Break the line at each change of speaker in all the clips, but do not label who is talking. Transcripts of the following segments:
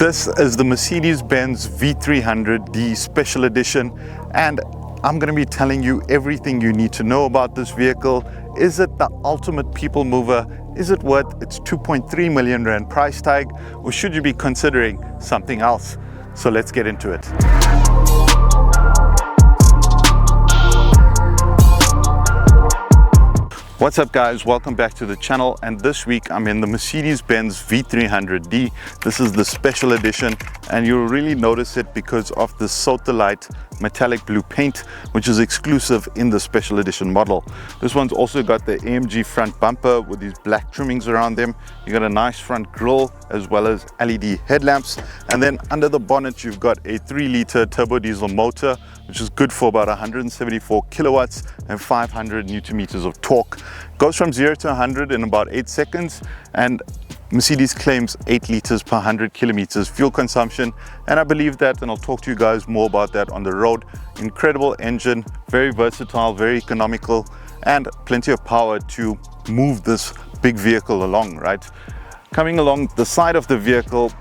This is the Mercedes-Benz V300d Special Edition, and I'm going to be telling you everything you need to know about this vehicle. Is it the ultimate people mover? Is it worth its 2.3 million rand price tag, or should you be considering something else? So let's get into it. What's up guys, welcome back to the channel, and this week I'm in the Mercedes-Benz V300d. This is the special edition, and you'll really notice it because of the Sotalite metallic blue paint, which is exclusive in the special edition model. This one's also got the AMG front bumper with these black trimmings around them. You got a nice front grille as well as LED headlamps, and then under the bonnet you've got a 3-liter turbo diesel motor, which is good for about 174 kilowatts and 500 newton meters of torque. Goes from 0 to 100 in about 8 seconds, and Mercedes claims 8 liters per 100 kilometers fuel consumption, and I believe that, and I'll talk to you guys more about that on the road. Incredible engine, very versatile, very economical, and plenty of power to move this big vehicle along, right? Coming along the side of the vehicle,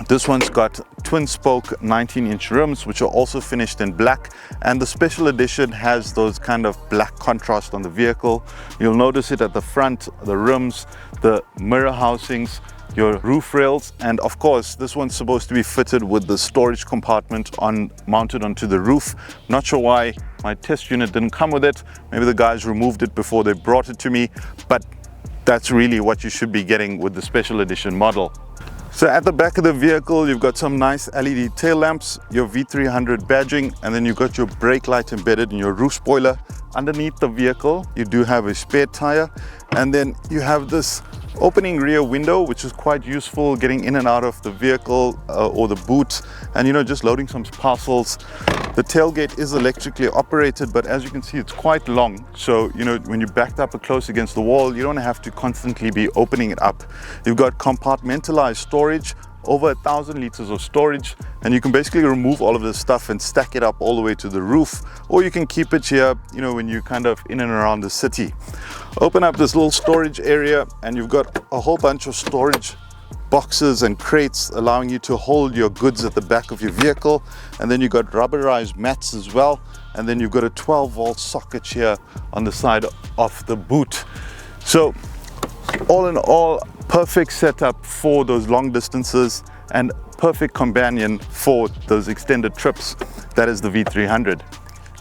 this one's got twin spoke 19-inch rims, which are also finished in black, and the special edition has those kind of black contrast on the vehicle. You'll notice it at the front, the rims, the mirror housings, your roof rails, and of course this one's supposed to be fitted with the storage compartment mounted onto the roof. Not sure why my test unit didn't come with it. Maybe the guys removed it before they brought it to me, but that's really what you should be getting with the special edition model. So at the back of the vehicle, you've got some nice LED tail lamps, your V300 badging, and then you've got your brake light embedded in your roof spoiler. Underneath the vehicle, you do have a spare tire, and then you have this opening rear window, which is quite useful getting in and out of the vehicle or the boot, and just loading some parcels. The tailgate is electrically operated, but as you can see, it's quite long. So, when you're backed up close against the wall, you don't have to constantly be opening it up. You've got compartmentalized storage, over 1,000 liters of storage, and you can basically remove all of this stuff and stack it up all the way to the roof, or you can keep it here, when you're kind of in and around the city. Open up this little storage area, and you've got a whole bunch of storage boxes and crates allowing you to hold your goods at the back of your vehicle, and then you've got rubberized mats as well, and then you've got a 12-volt socket here on the side of the boot. So all in all, perfect setup for those long distances and perfect companion for those extended trips. That is the V300.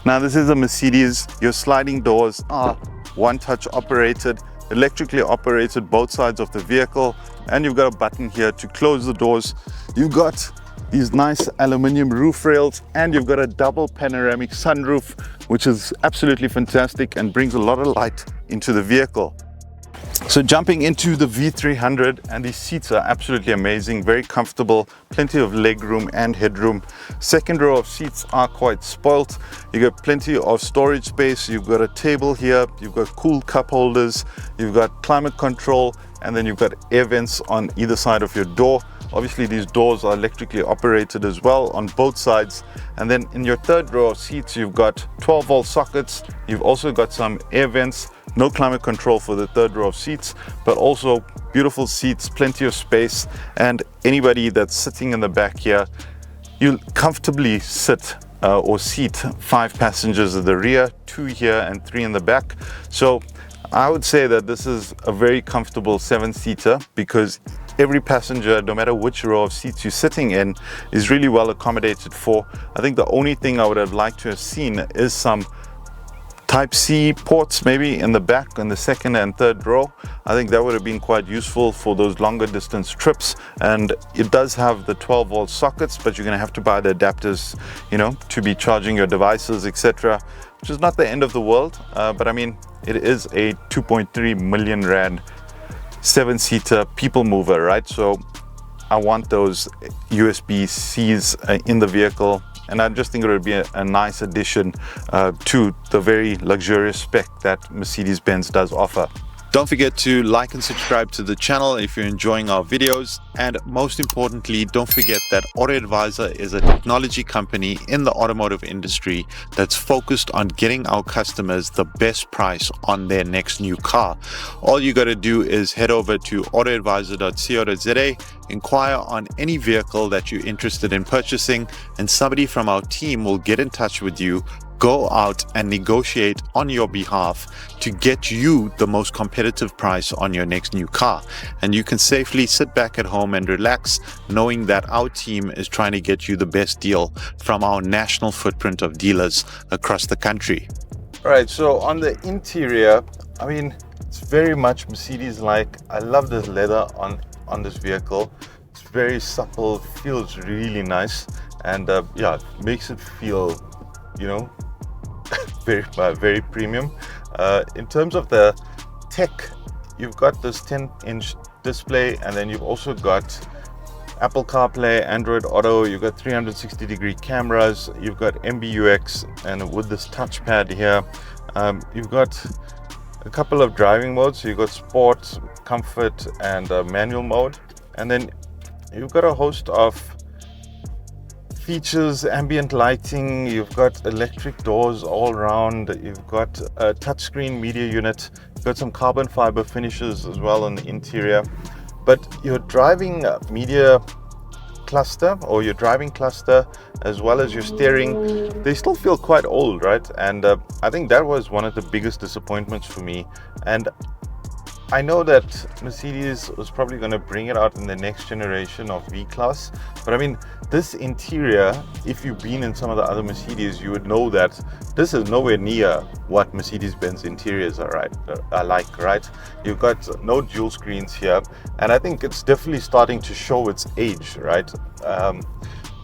Now this is a Mercedes. Your sliding doors are one-touch operated, electrically operated both sides of the vehicle, and you've got a button here to close the doors. You've got these nice aluminium roof rails, and you've got a double panoramic sunroof, which is absolutely fantastic and brings a lot of light into the vehicle. So jumping into the V300, and these seats are absolutely amazing, very comfortable, plenty of leg room and headroom. Second row of seats are quite spoilt. You got plenty of storage space. You've got a table here, you've got cool cup holders, you've got climate control, and then you've got air vents on either side of your door. Obviously these doors are electrically operated as well on both sides. And then in your third row of seats, you've got 12-volt sockets. You've also got some air vents. No climate control for the third row of seats, but also beautiful seats, plenty of space, and anybody that's sitting in the back here, you'll comfortably sit or seat 5 passengers at the rear, 2 here and 3 in the back. So I would say that this is a very comfortable 7-seater because every passenger, no matter which row of seats you're sitting in, is really well accommodated for. I think the only thing I would have liked to have seen is some Type-C ports maybe in the back in the second and third row. I think that would have been quite useful for those longer distance trips, and it does have the 12-volt sockets, but you're going to have to buy the adapters to be charging your devices, etc., which is not the end of the world, but I mean it is a 2.3 million rand 7-seater people mover, right? So I want those USB-Cs in the vehicle, and I just think it would be a nice addition to the very luxurious spec that Mercedes-Benz does offer. Don't forget to like and subscribe to the channel if you're enjoying our videos. And most importantly, don't forget that AutoAdvisor is a technology company in the automotive industry that's focused on getting our customers the best price on their next new car. All you got to do is head over to autoadvisor.co.za, inquire on any vehicle that you're interested in purchasing, and somebody from our team will get in touch with you, go out and negotiate on your behalf to get you the most competitive price on your next new car. And you can safely sit back at home and relax, knowing that our team is trying to get you the best deal from our national footprint of dealers across the country.
All right, so on the interior, I mean, it's very much Mercedes-like. I love this leather on this vehicle. It's very supple, feels really nice, and yeah, it makes it feel, you know, very premium. In terms of the tech, you've got this 10-inch display, and then you've also got Apple CarPlay, Android Auto, you've got 360-degree cameras, you've got MBUX, and with this touchpad here, you've got a couple of driving modes. So you've got Sport, Comfort, and Manual mode, and then you've got a host of features, ambient lighting, you've got electric doors all around, you've got a touchscreen media unit, you've got some carbon fiber finishes as well on the interior. But your driving media cluster, or your driving cluster, as well as your steering, they still feel quite old, right? And I think that was one of the biggest disappointments for me. And I know that Mercedes was probably going to bring it out in the next generation of V-Class, but I mean, this interior, if you've been in some of the other Mercedes, you would know that this is nowhere near what Mercedes-Benz interiors are like, right? You've got no dual screens here, and I think it's definitely starting to show its age, right? I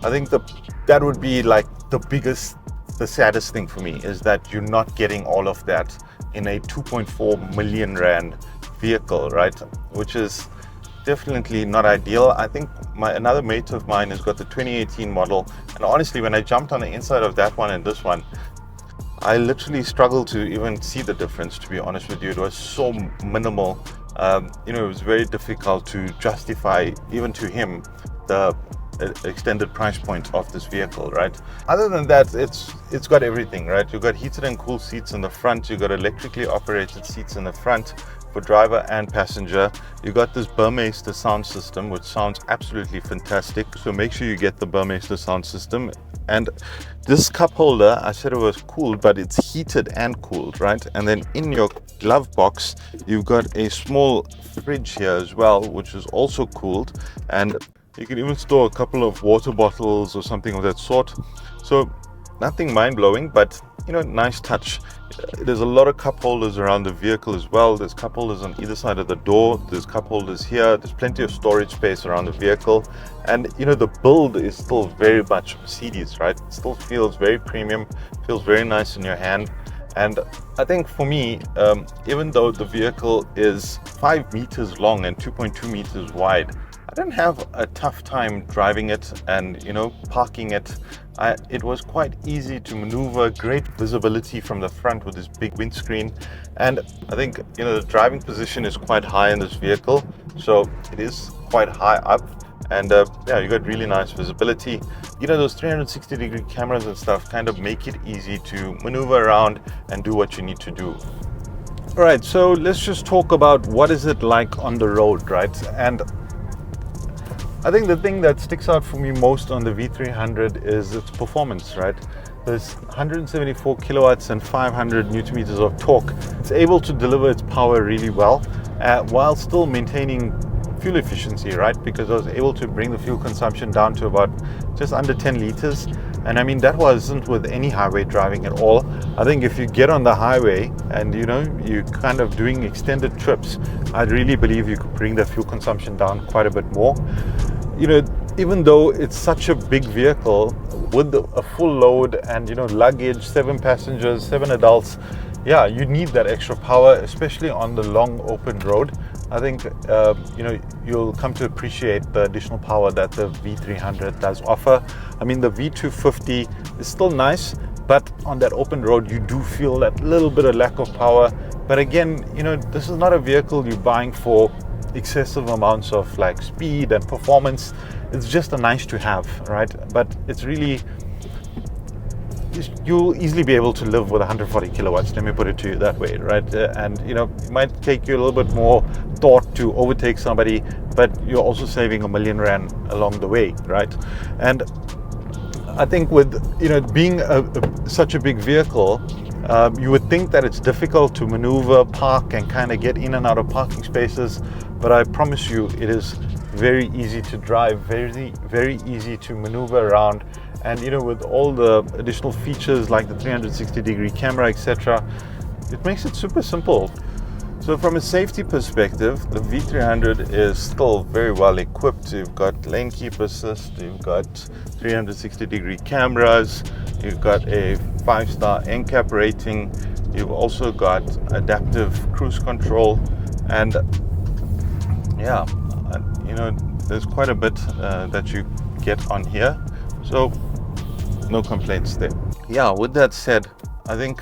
think that would be like the saddest thing for me, is that you're not getting all of that in a 2.4 million rand vehicle, right? Which is definitely not ideal. I think another mate of mine has got the 2018 model, and honestly, when I jumped on the inside of that one and this one, I literally struggled to even see the difference, to be honest with you. It was so minimal. You know, it was very difficult to justify, even to him, the extended price point of this vehicle, right? Other than that, it's got everything, right? You've got heated and cooled seats in the front, you've got electrically operated seats in the front for driver and passenger. You got this Burmeister sound system, which sounds absolutely fantastic, so make sure you get the Burmeister sound system. And this cup holder, I said it was cooled, but it's heated and cooled, right? And then in your glove box, you've got a small fridge here as well, which is also cooled, and you can even store a couple of water bottles or something of that sort. So nothing mind-blowing, but you know, nice touch. There's a lot of cup holders around the vehicle as well. There's cup holders on either side of the door. There's cup holders here. There's plenty of storage space around the vehicle. And you know, the build is still very much Mercedes, right? It still feels very premium, feels very nice in your hand. And I think for me, even though the vehicle is 5 meters long and 2.2 meters wide, I didn't have a tough time driving it and, you know, parking it. It was quite easy to maneuver, great visibility from the front with this big windscreen. And I think, you know, the driving position is quite high in this vehicle, so it is quite high up. And yeah, you got really nice visibility. You know, those 360-degree cameras and stuff kind of make it easy to maneuver around and do what you need to do. All right, so let's just talk about what is it like on the road, right? And I think the thing that sticks out for me most on the V300 is its performance, right? There's 174 kilowatts and 500 newton meters of torque. It's able to deliver its power really well while still maintaining fuel efficiency, right? Because I was able to bring the fuel consumption down to about just under 10 liters. And I mean, that wasn't with any highway driving at all. I think if you get on the highway and, you know, you're kind of doing extended trips, I really believe you could bring the fuel consumption down quite a bit more. You know, even though it's such a big vehicle with a full load and, you know, luggage, 7 passengers, 7 adults, yeah, you need that extra power, especially on the long open road. I think, you know, you'll come to appreciate the additional power that the V300 does offer. I mean, the V250 is still nice, but on that open road, you do feel that little bit of lack of power. But again, you know, this is not a vehicle you're buying for excessive amounts of like speed and performance. It's just a nice to have, right? But it's really, you'll easily be able to live with 140 kilowatts, let me put it to you that way, right? And you know, it might take you a little bit more thought to overtake somebody, but you're also saving R1,000,000 along the way, right? And I think with, you know, being such a big vehicle, you would think that it's difficult to maneuver, park, and kind of get in and out of parking spaces, but I promise you it is very easy to drive, very easy to maneuver around. And you know, with all the additional features like the 360-degree camera, etc., it makes it super simple. So from a safety perspective, the V300 is still very well equipped. You've got lane keep assist, you've got 360-degree cameras, you've got a 5-star NCAP rating, you've also got adaptive cruise control, and yeah, you know, there's quite a bit that you get on here, so no complaints there. Yeah, with that said, I think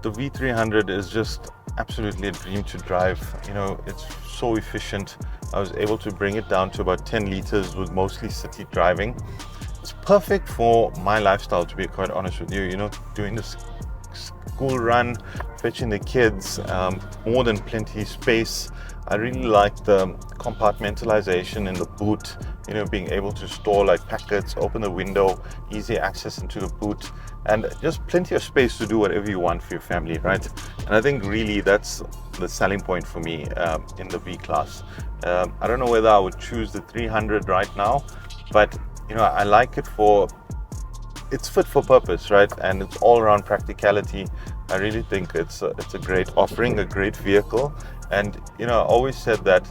the V300 is just absolutely a dream to drive. You know, it's so efficient. I was able to bring it down to about 10 liters with mostly city driving. It's perfect for my lifestyle, to be quite honest with you. You know, doing this school run, fetching the kids, more than plenty space. I really like the compartmentalization in the boot, you know, being able to store like packets, open the window, easy access into the boot, and just plenty of space to do whatever you want for your family, right? And I think really that's the selling point for me in the V-Class. I don't know whether I would choose the 300 right now, but you know, I like it for, it's fit for purpose, right? And it's all around practicality. I really think it's a great offering, a great vehicle. And you know, I always said that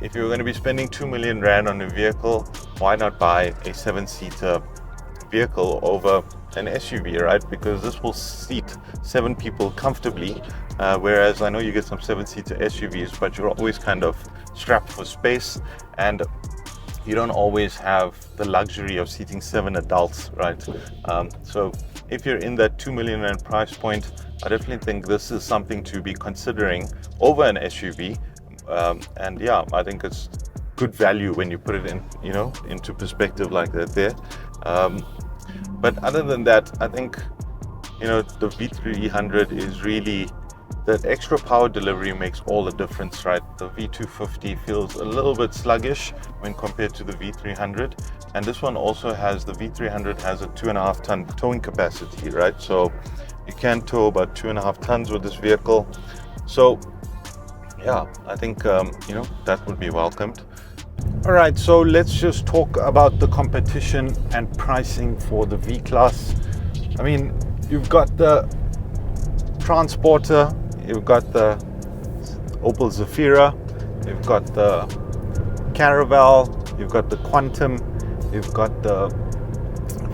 if you're going to be spending 2 million rand on a vehicle, why not buy a 7-seater vehicle over an SUV, right? Because this will seat 7 people comfortably, whereas I know you get some 7-seater SUVs, but you're always kind of strapped for space, and you don't always have the luxury of seating 7 adults, right? So if you're in that 2 million rand price point, I definitely think this is something to be considering over an SUV. And yeah, I think it's good value when you put it in, you know, into perspective like that there. But other than that, I think, you know, the V300 is really, that extra power delivery makes all the difference, right? The V250 feels a little bit sluggish when compared to the V300, and this one also has, the V300 has a 2.5 ton towing capacity, right? So you can tow about 2.5 tons with this vehicle. So yeah, I think you know, that would be welcomed. All right, so let's just talk about the competition and pricing for the V-Class. I mean, you've got the Transporter, you've got the Opel Zafira, you've got the Caravel, you've got the Quantum, you've got the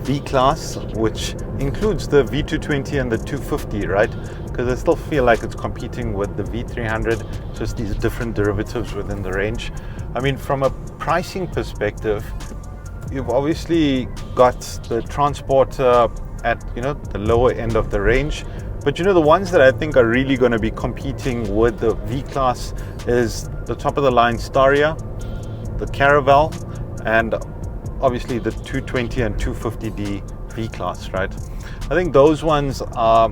V-Class, which includes the V220 and the 250, right? Because I still feel like it's competing with the V300, just these different derivatives within the range. I mean, from a pricing perspective, you've obviously got the Transporter at, you know, the lower end of the range. But you know, the ones that I think are really going to be competing with the V-Class is the top of the line Staria, the Caravel, and obviously the 220 and 250d V-Class, right? I think those ones are,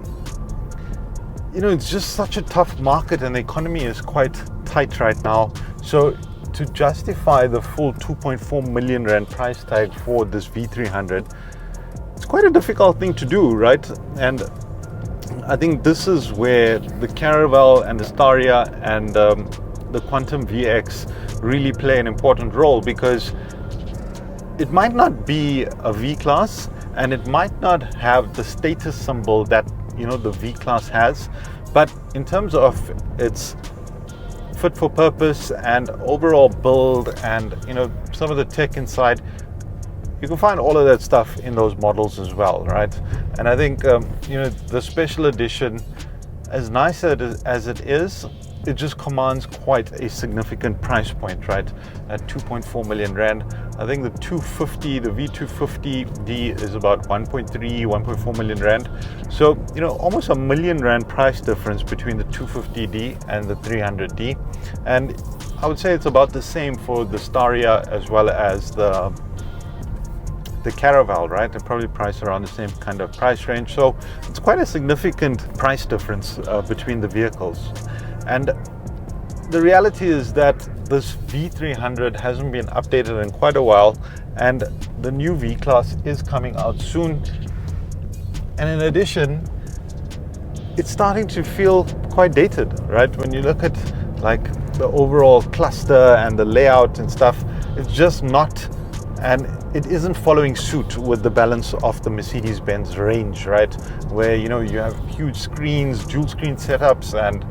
you know, it's just such a tough market and the economy is quite tight right now. So to justify the full 2.4 million rand price tag for this V300, it's quite a difficult thing to do, right? And I think this is where the Caravel and the Staria and the Quantum VX really play an important role, because it might not be a V-Class and it might not have the status symbol that, you know, the V-Class has, but in terms of its fit for purpose and overall build and, you know, some of the tech inside, you can find all of that stuff in those models as well, right? And I think you know, the special edition, as nice as it is, it just commands quite a significant price point, right? At 2.4 million rand. I think the V250D is about 1.4 million rand. So, you know, almost a million rand price difference between the 250D and the 300D. And I would say it's about the same for the Staria as well as the Caravel, right? They're probably priced around the same kind of price range. So it's quite a significant price difference between the vehicles. And the reality is that this V300 hasn't been updated in quite a while, and the new V-Class is coming out soon. And in addition, it's starting to feel quite dated, right? When you look at like the overall cluster and the layout and stuff, it's just not, and it isn't following suit with the balance of the Mercedes-Benz range, right? Where, you know, you have huge screens, dual screen setups, and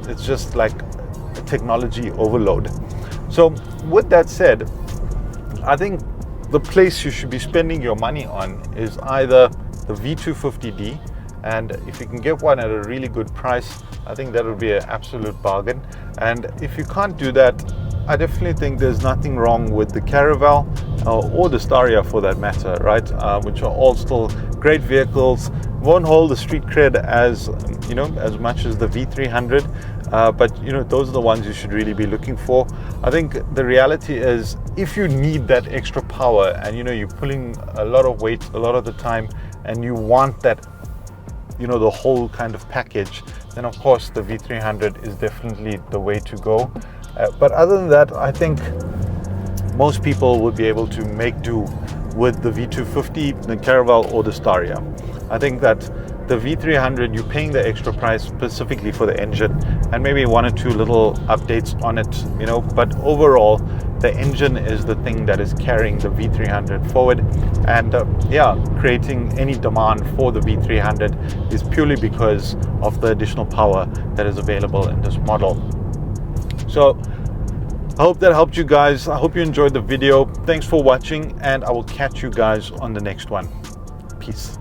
it's just like a technology overload. So with that said, I think the place you should be spending your money on is either the V250D, and if you can get one at a really good price, I think that would be an absolute bargain. And if you can't do that, I definitely think there's nothing wrong with the Caravel or the Staria for that matter, right? Which are all still great vehicles. Won't hold the street cred as, you know, as much as the V300, but you know, those are the ones you should really be looking for. I think the reality is, if you need that extra power and, you know, you're pulling a lot of weight a lot of the time and you want that, you know, the whole kind of package, then of course the V300 is definitely the way to go. But other than that, I think most people would be able to make do with the V250, the Caravel or the Staria. I think that the V300, you're paying the extra price specifically for the engine and maybe one or two little updates on it, you know, but overall the engine is the thing that is carrying the V300 forward. And yeah, creating any demand for the V300 is purely because of the additional power that is available in this model. So I hope that helped you guys. I hope you enjoyed the video. Thanks for watching, and I will catch you guys on the next one. Peace.